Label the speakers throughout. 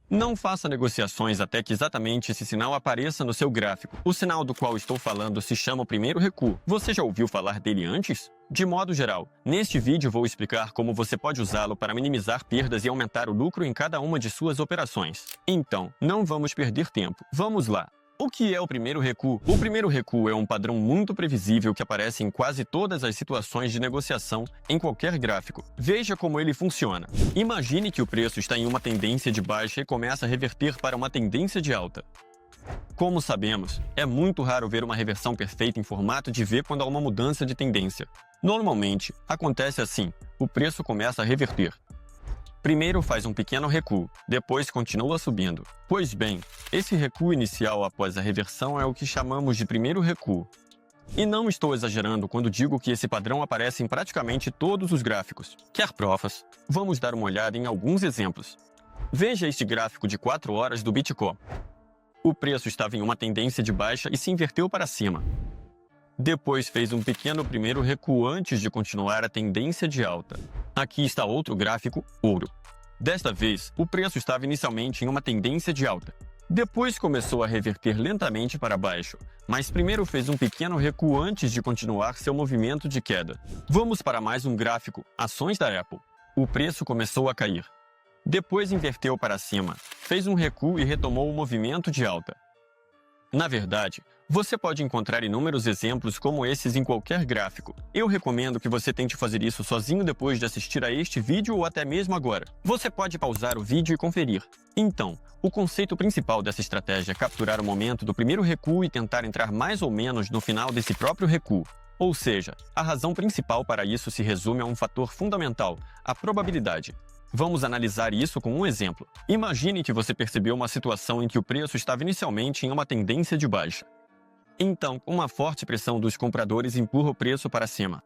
Speaker 1: Não faça negociações até que exatamente esse sinal apareça no seu gráfico. O sinal do qual estou falando se chama o primeiro recuo. Você já ouviu falar dele antes? De modo geral, neste vídeo vou explicar como você pode usá-lo para minimizar perdas e aumentar o lucro em cada uma de suas operações. Então, não vamos perder tempo. Vamos lá! O que é o primeiro recuo? O primeiro recuo é um padrão muito previsível que aparece em quase todas as situações de negociação em qualquer gráfico. Veja como ele funciona. Imagine que o preço está em uma tendência de baixa e começa a reverter para uma tendência de alta. Como sabemos, é muito raro ver uma reversão perfeita em formato de V quando há uma mudança de tendência. Normalmente, acontece assim: o preço começa a reverter. Primeiro faz um pequeno recuo, depois continua subindo. Pois bem, esse recuo inicial após a reversão é o que chamamos de primeiro recuo. E não estou exagerando quando digo que esse padrão aparece em praticamente todos os gráficos. Quer provas? Vamos dar uma olhada em alguns exemplos. Veja este gráfico de 4 horas do Bitcoin. O preço estava em uma tendência de baixa e se inverteu para cima. Depois fez um pequeno primeiro recuo antes de continuar a tendência de alta. Aqui está outro gráfico, ouro. Desta vez, o preço estava inicialmente em uma tendência de alta. Depois começou a reverter lentamente para baixo, mas primeiro fez um pequeno recuo antes de continuar seu movimento de queda. Vamos para mais um gráfico, ações da Apple. O preço começou a cair. Depois inverteu para cima, fez um recuo e retomou o movimento de alta. Na verdade, você pode encontrar inúmeros exemplos como esses em qualquer gráfico. Eu recomendo que você tente fazer isso sozinho depois de assistir a este vídeo ou até mesmo agora. Você pode pausar o vídeo e conferir. Então, o conceito principal dessa estratégia é capturar o momento do primeiro recuo e tentar entrar mais ou menos no final desse próprio recuo. Ou seja, a razão principal para isso se resume a um fator fundamental, a probabilidade. Vamos analisar isso com um exemplo. Imagine que você percebeu uma situação em que o preço estava inicialmente em uma tendência de baixa. Então, uma forte pressão dos compradores empurra o preço para cima.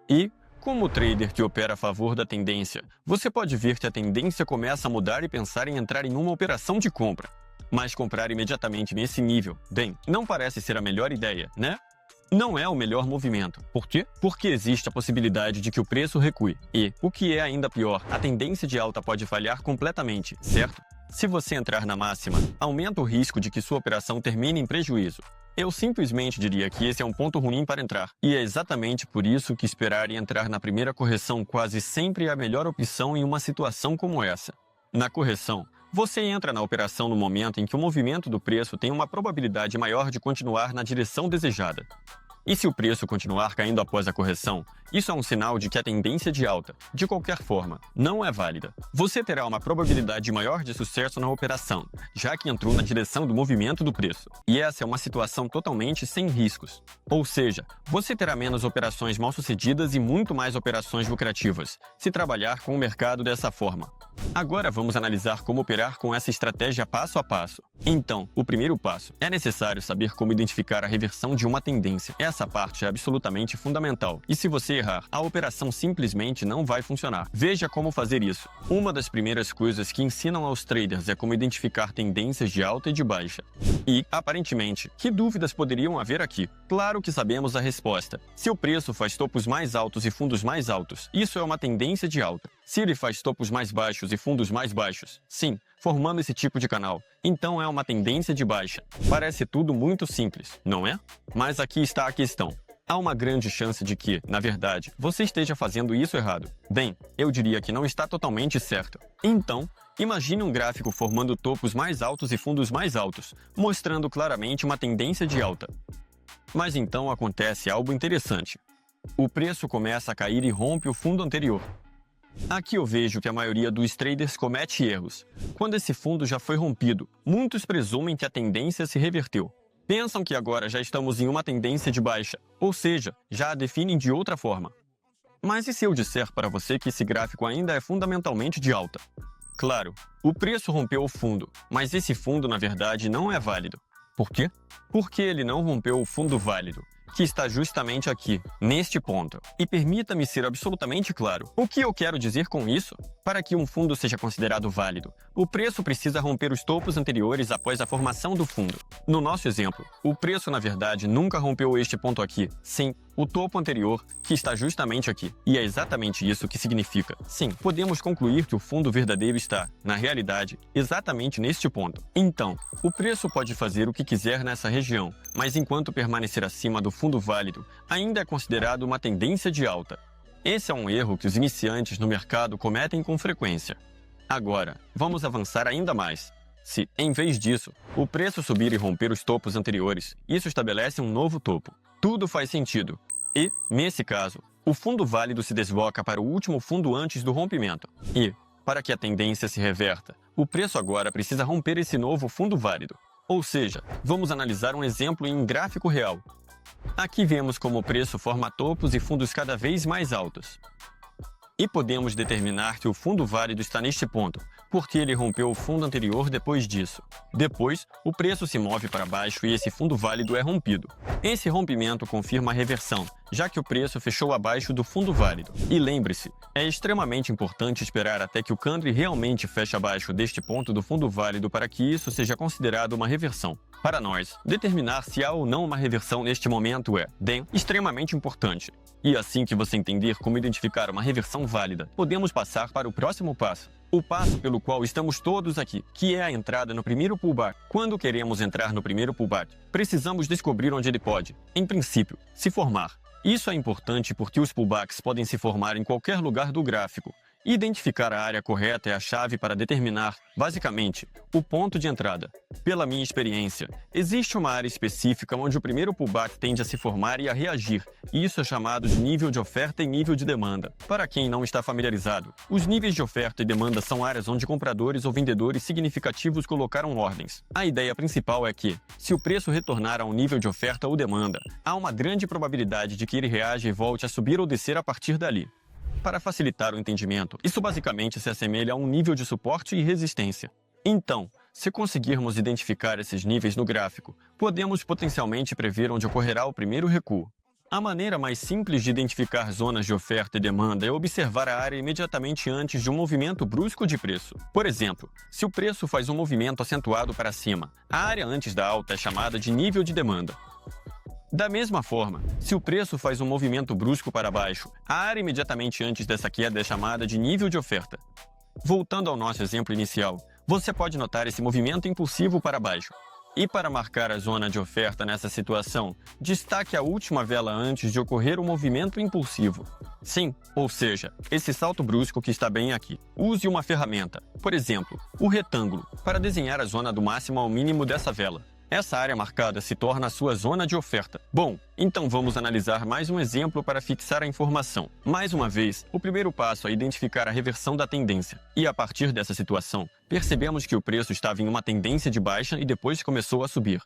Speaker 1: E, como trader que opera a favor da tendência, você pode ver que a tendência começa a mudar e pensar em entrar em uma operação de compra. Mas comprar imediatamente nesse nível, bem, não parece ser a melhor ideia, né? Não é o melhor movimento. Por quê? Porque existe a possibilidade de que o preço recue. E, o que é ainda pior, a tendência de alta pode falhar completamente, certo? Se você entrar na máxima, aumenta o risco de que sua operação termine em prejuízo. Eu simplesmente diria que esse é um ponto ruim para entrar. E é exatamente por isso que esperar e entrar na primeira correção quase sempre é a melhor opção em uma situação como essa. Na correção, você entra na operação no momento em que o movimento do preço tem uma probabilidade maior de continuar na direção desejada. E se o preço continuar caindo após a correção, isso é um sinal de que a tendência de alta, de qualquer forma, não é válida. Você terá uma probabilidade maior de sucesso na operação, já que entrou na direção do movimento do preço. E essa é uma situação totalmente sem riscos. Ou seja, você terá menos operações mal-sucedidas e muito mais operações lucrativas, se trabalhar com o mercado dessa forma. Agora vamos analisar como operar com essa estratégia passo a passo. Então, o primeiro passo: é necessário saber como identificar a reversão de uma tendência. Essa parte é absolutamente fundamental. E se você errar, a operação simplesmente não vai funcionar. Veja como fazer isso. Uma das primeiras coisas que ensinam aos traders é como identificar tendências de alta e de baixa. E, aparentemente, que dúvidas poderiam haver aqui? Claro que sabemos a resposta. Se o preço faz topos mais altos e fundos mais altos, isso é uma tendência de alta. Se ele faz topos mais baixos e fundos mais baixos, sim, formando esse tipo de canal, então é uma tendência de baixa. Parece tudo muito simples, não é? Mas aqui está a questão. Há uma grande chance de que, na verdade, você esteja fazendo isso errado. Bem, eu diria que não está totalmente certo. Então, imagine um gráfico formando topos mais altos e fundos mais altos, mostrando claramente uma tendência de alta. Mas então acontece algo interessante. O preço começa a cair e rompe o fundo anterior. Aqui eu vejo que a maioria dos traders comete erros. Quando esse fundo já foi rompido, muitos presumem que a tendência se reverteu. Pensam que agora já estamos em uma tendência de baixa, ou seja, já a definem de outra forma. Mas e se eu disser para você que esse gráfico ainda é fundamentalmente de alta? Claro, o preço rompeu o fundo, mas esse fundo na verdade não é válido. Por quê? Porque ele não rompeu o fundo válido, que está justamente aqui, neste ponto. E permita-me ser absolutamente claro. O que eu quero dizer com isso? Para que um fundo seja considerado válido, o preço precisa romper os topos anteriores após a formação do fundo. No nosso exemplo, o preço na verdade nunca rompeu este ponto aqui. Sim, o topo anterior, que está justamente aqui. E é exatamente isso que significa. Sim, podemos concluir que o fundo verdadeiro está, na realidade, exatamente neste ponto. Então, o preço pode fazer o que quiser nessa região, mas enquanto permanecer acima do fundo válido, ainda é considerado uma tendência de alta. Esse é um erro que os iniciantes no mercado cometem com frequência. Agora, vamos avançar ainda mais. Se, em vez disso, o preço subir e romper os topos anteriores, isso estabelece um novo topo. Tudo faz sentido. E, nesse caso, o fundo válido se desloca para o último fundo antes do rompimento. E, para que a tendência se reverta, o preço agora precisa romper esse novo fundo válido. Ou seja, vamos analisar um exemplo em gráfico real. Aqui vemos como o preço forma topos e fundos cada vez mais altos. E podemos determinar que o fundo válido está neste ponto, porque ele rompeu o fundo anterior depois disso. Depois, o preço se move para baixo e esse fundo válido é rompido. Esse rompimento confirma a reversão, já que o preço fechou abaixo do fundo válido. E lembre-se, é extremamente importante esperar até que o candle realmente feche abaixo deste ponto do fundo válido para que isso seja considerado uma reversão. Para nós, determinar se há ou não uma reversão neste momento é, bem, extremamente importante. E assim que você entender como identificar uma reversão válida, podemos passar para o próximo passo. O passo pelo qual estamos todos aqui, que é a entrada no primeiro pullback. Quando queremos entrar no primeiro pullback, precisamos descobrir onde ele pode, em princípio, se formar. Isso é importante porque os pullbacks podem se formar em qualquer lugar do gráfico. Identificar a área correta é a chave para determinar, basicamente, o ponto de entrada. Pela minha experiência, existe uma área específica onde o primeiro pullback tende a se formar e a reagir. Isso é chamado de nível de oferta e nível de demanda. Para quem não está familiarizado, os níveis de oferta e demanda são áreas onde compradores ou vendedores significativos colocaram ordens. A ideia principal é que, se o preço retornar a um nível de oferta ou demanda, há uma grande probabilidade de que ele reaja e volte a subir ou descer a partir dali. Para facilitar o entendimento, isso basicamente se assemelha a um nível de suporte e resistência. Então, se conseguirmos identificar esses níveis no gráfico, podemos potencialmente prever onde ocorrerá o primeiro recuo. A maneira mais simples de identificar zonas de oferta e demanda é observar a área imediatamente antes de um movimento brusco de preço. Por exemplo, se o preço faz um movimento acentuado para cima, a área antes da alta é chamada de nível de demanda. Da mesma forma, se o preço faz um movimento brusco para baixo, a área imediatamente antes dessa queda é chamada de nível de oferta. Voltando ao nosso exemplo inicial, você pode notar esse movimento impulsivo para baixo. E para marcar a zona de oferta nessa situação, destaque a última vela antes de ocorrer o movimento impulsivo. Sim, ou seja, esse salto brusco que está bem aqui. Use uma ferramenta, por exemplo, o retângulo, para desenhar a zona do máximo ao mínimo dessa vela. Essa área marcada se torna a sua zona de oferta. Bom, então vamos analisar mais um exemplo para fixar a informação. Mais uma vez, o primeiro passo é identificar a reversão da tendência. E a partir dessa situação, percebemos que o preço estava em uma tendência de baixa e depois começou a subir.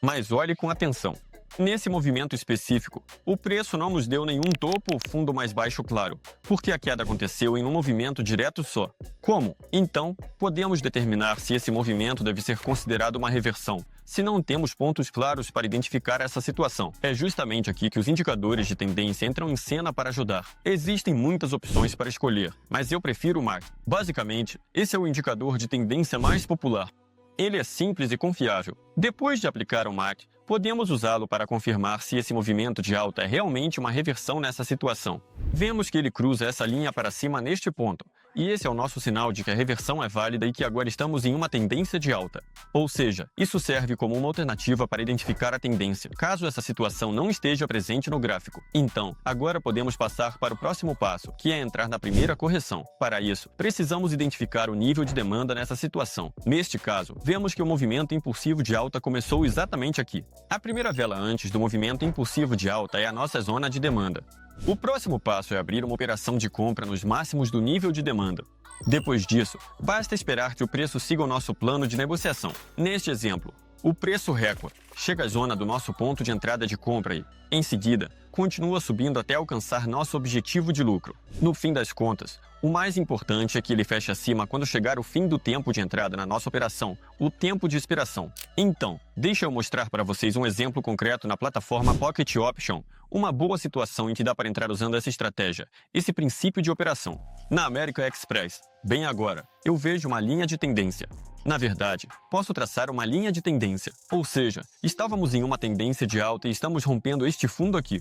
Speaker 1: Mas olhe com atenção. Nesse movimento específico, o preço não nos deu nenhum topo ou fundo mais baixo claro, porque a queda aconteceu em um movimento direto só. Como? Então, podemos determinar se esse movimento deve ser considerado uma reversão, se não temos pontos claros para identificar essa situação. É justamente aqui que os indicadores de tendência entram em cena para ajudar. Existem muitas opções para escolher, mas eu prefiro o MACD. Basicamente, esse é o indicador de tendência mais popular. Ele é simples e confiável. Depois de aplicar o MACD, podemos usá-lo para confirmar se esse movimento de alta é realmente uma reversão nessa situação. Vemos que ele cruza essa linha para cima neste ponto, e esse é o nosso sinal de que a reversão é válida e que agora estamos em uma tendência de alta. Ou seja, isso serve como uma alternativa para identificar a tendência, caso essa situação não esteja presente no gráfico. Então, agora podemos passar para o próximo passo, que é entrar na primeira correção. Para isso, precisamos identificar o nível de demanda nessa situação. Neste caso, vemos que o movimento impulsivo de alta começou exatamente aqui. A primeira vela antes do movimento impulsivo de alta é a nossa zona de demanda. O próximo passo é abrir uma operação de compra nos máximos do nível de demanda. Depois disso, basta esperar que o preço siga o nosso plano de negociação. Neste exemplo, o preço recua, chega à zona do nosso ponto de entrada de compra e, em seguida, continua subindo até alcançar nosso objetivo de lucro. No fim das contas, o mais importante é que ele feche acima quando chegar o fim do tempo de entrada na nossa operação, o tempo de expiração. Então, deixa eu mostrar para vocês um exemplo concreto na plataforma Pocket Option, uma boa situação em que dá para entrar usando essa estratégia, esse princípio de operação. Na American Express, bem agora, eu vejo uma linha de tendência. Na verdade, posso traçar uma linha de tendência, ou seja, estávamos em uma tendência de alta e estamos rompendo este fundo aqui.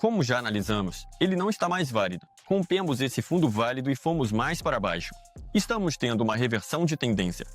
Speaker 1: Como já analisamos, ele não está mais válido. Rompemos esse fundo válido e fomos mais para baixo. Estamos tendo uma reversão de tendência.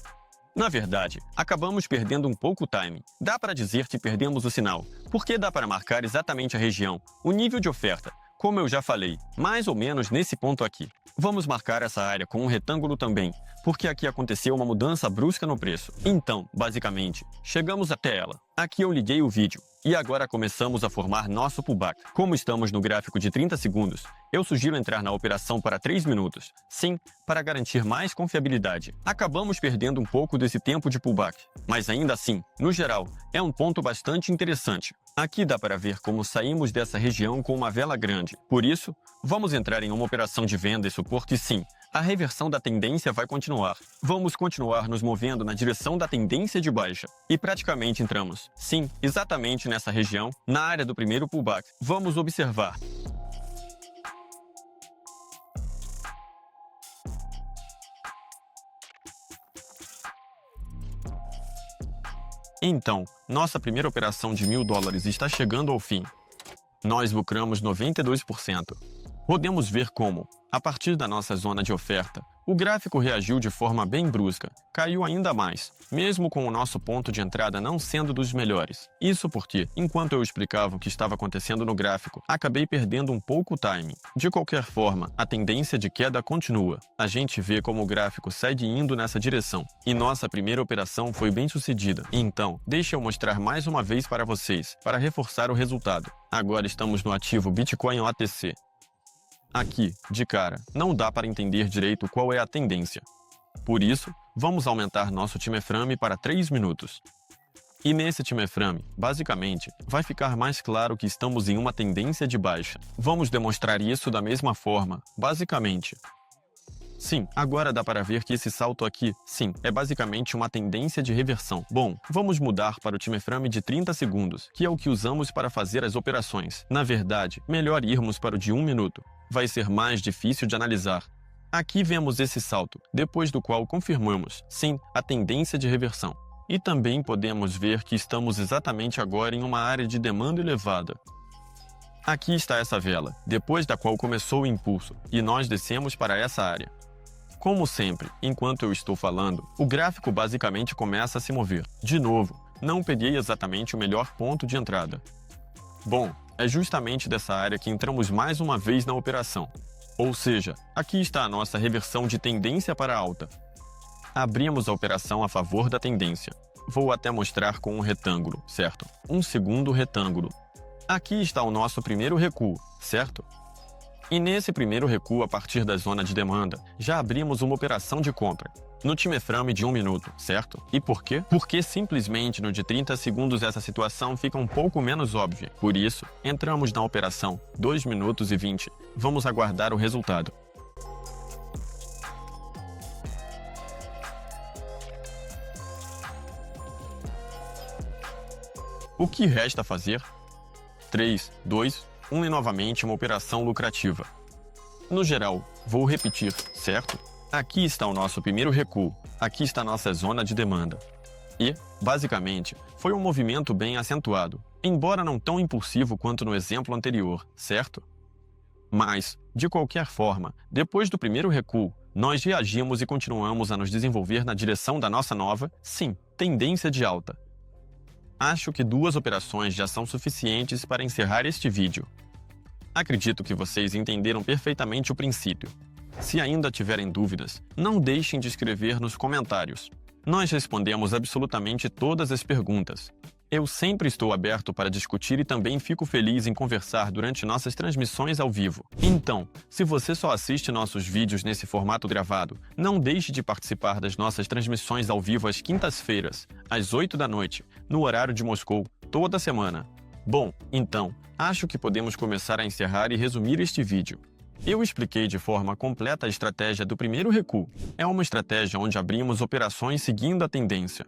Speaker 1: Na verdade, acabamos perdendo um pouco o timing. Dá para dizer que perdemos o sinal, porque dá para marcar exatamente a região, o nível de oferta, como eu já falei, mais ou menos nesse ponto aqui. Vamos marcar essa área com um retângulo também, porque aqui aconteceu uma mudança brusca no preço. Então, basicamente, chegamos até ela. Aqui eu liguei o vídeo. E agora começamos a formar nosso pullback. Como estamos no gráfico de 30 segundos, eu sugiro entrar na operação para 3 minutos. Sim, para garantir mais confiabilidade. Acabamos perdendo um pouco desse tempo de pullback, mas ainda assim, no geral, é um ponto bastante interessante. Aqui dá para ver como saímos dessa região com uma vela grande. Por isso, vamos entrar em uma operação de venda e suporte sim. A reversão da tendência vai continuar. Vamos continuar nos movendo na direção da tendência de baixa. E praticamente entramos. Sim, exatamente nessa região, na área do primeiro pullback. Vamos observar. Então, nossa primeira operação de $1.000 está chegando ao fim. Nós lucramos 92%. Podemos ver como, a partir da nossa zona de oferta, o gráfico reagiu de forma bem brusca, caiu ainda mais, mesmo com o nosso ponto de entrada não sendo dos melhores. Isso porque, enquanto eu explicava o que estava acontecendo no gráfico, acabei perdendo um pouco o timing. De qualquer forma, a tendência de queda continua. A gente vê como o gráfico segue indo nessa direção. E nossa primeira operação foi bem sucedida. Então, deixa eu mostrar mais uma vez para vocês, para reforçar o resultado. Agora estamos no ativo Bitcoin OTC. Aqui, de cara, não dá para entender direito qual é a tendência. Por isso, vamos aumentar nosso time frame para 3 minutos. E nesse time frame, basicamente, vai ficar mais claro que estamos em uma tendência de baixa. Vamos demonstrar isso da mesma forma, basicamente. Sim, agora dá para ver que esse salto aqui, sim, é basicamente uma tendência de reversão. Bom, vamos mudar para o time frame de 30 segundos, que é o que usamos para fazer as operações. Na verdade, melhor irmos para o de 1 minuto. Vai ser mais difícil de analisar. Aqui vemos esse salto, depois do qual confirmamos, sim, a tendência de reversão. E também podemos ver que estamos exatamente agora em uma área de demanda elevada. Aqui está essa vela, depois da qual começou o impulso, e nós descemos para essa área. Como sempre, enquanto eu estou falando, o gráfico basicamente começa a se mover. De novo, não peguei exatamente o melhor ponto de entrada. Bom, é justamente dessa área que entramos mais uma vez na operação. Ou seja, aqui está a nossa reversão de tendência para alta. Abrimos a operação a favor da tendência. Vou até mostrar com um retângulo, certo? Um segundo retângulo. Aqui está o nosso primeiro recuo, certo? E nesse primeiro recuo a partir da zona de demanda, já abrimos uma operação de compra. No time frame de 1 minuto, certo? E por quê? Porque simplesmente no de 30 segundos essa situação fica um pouco menos óbvia. Por isso, entramos na operação 2 minutos e 20. Vamos aguardar o resultado. O que resta fazer? 3, 2, 1 e novamente uma operação lucrativa. No geral, vou repetir, certo? Aqui está o nosso primeiro recuo, aqui está a nossa zona de demanda. E, basicamente, foi um movimento bem acentuado, embora não tão impulsivo quanto no exemplo anterior, certo? Mas, de qualquer forma, depois do primeiro recuo, nós reagimos e continuamos a nos desenvolver na direção da nossa nova, sim, tendência de alta. Acho que 2 operações já são suficientes para encerrar este vídeo. Acredito que vocês entenderam perfeitamente o princípio. Se ainda tiverem dúvidas, não deixem de escrever nos comentários. Nós respondemos absolutamente todas as perguntas. Eu sempre estou aberto para discutir e também fico feliz em conversar durante nossas transmissões ao vivo. Então, se você só assiste nossos vídeos nesse formato gravado, não deixe de participar das nossas transmissões ao vivo às quintas-feiras, às 8 da noite, no horário de Moscou, toda semana. Bom, então, acho que podemos começar a encerrar e resumir este vídeo. Eu expliquei de forma completa a estratégia do primeiro recuo. É uma estratégia onde abrimos operações seguindo a tendência.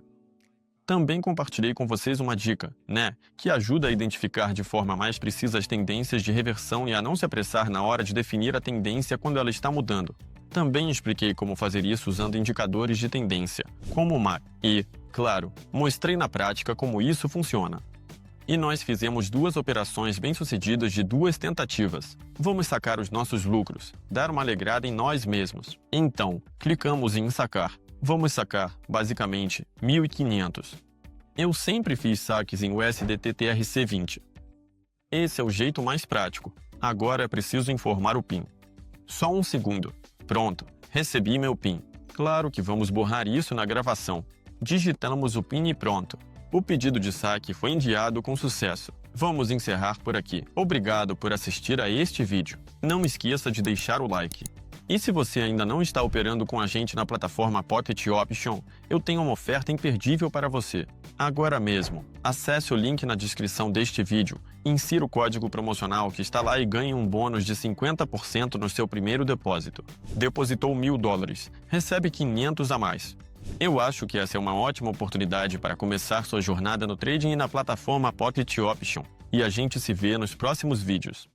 Speaker 1: Também compartilhei com vocês uma dica, que ajuda a identificar de forma mais precisa as tendências de reversão e a não se apressar na hora de definir a tendência quando ela está mudando. Também expliquei como fazer isso usando indicadores de tendência, como o MAC, e, claro, mostrei na prática como isso funciona. E nós fizemos 2 operações bem-sucedidas de 2 tentativas. Vamos sacar os nossos lucros, dar uma alegrada em nós mesmos. Então, clicamos em sacar. Vamos sacar, basicamente, 1.500. Eu sempre fiz saques em USDT TRC20. Esse é o jeito mais prático. Agora é preciso informar o PIN. Só um segundo. Pronto, recebi meu PIN. Claro que vamos borrar isso na gravação. Digitamos o PIN e pronto. O pedido de saque foi enviado com sucesso. Vamos encerrar por aqui. Obrigado por assistir a este vídeo. Não esqueça de deixar o like. E se você ainda não está operando com a gente na plataforma Pocket Option, eu tenho uma oferta imperdível para você. Agora mesmo, acesse o link na descrição deste vídeo, insira o código promocional que está lá e ganhe um bônus de 50% no seu primeiro depósito. Depositou $1.000, recebe 500 a mais. Eu acho que essa é uma ótima oportunidade para começar sua jornada no trading e na plataforma Pocket Option. E a gente se vê nos próximos vídeos.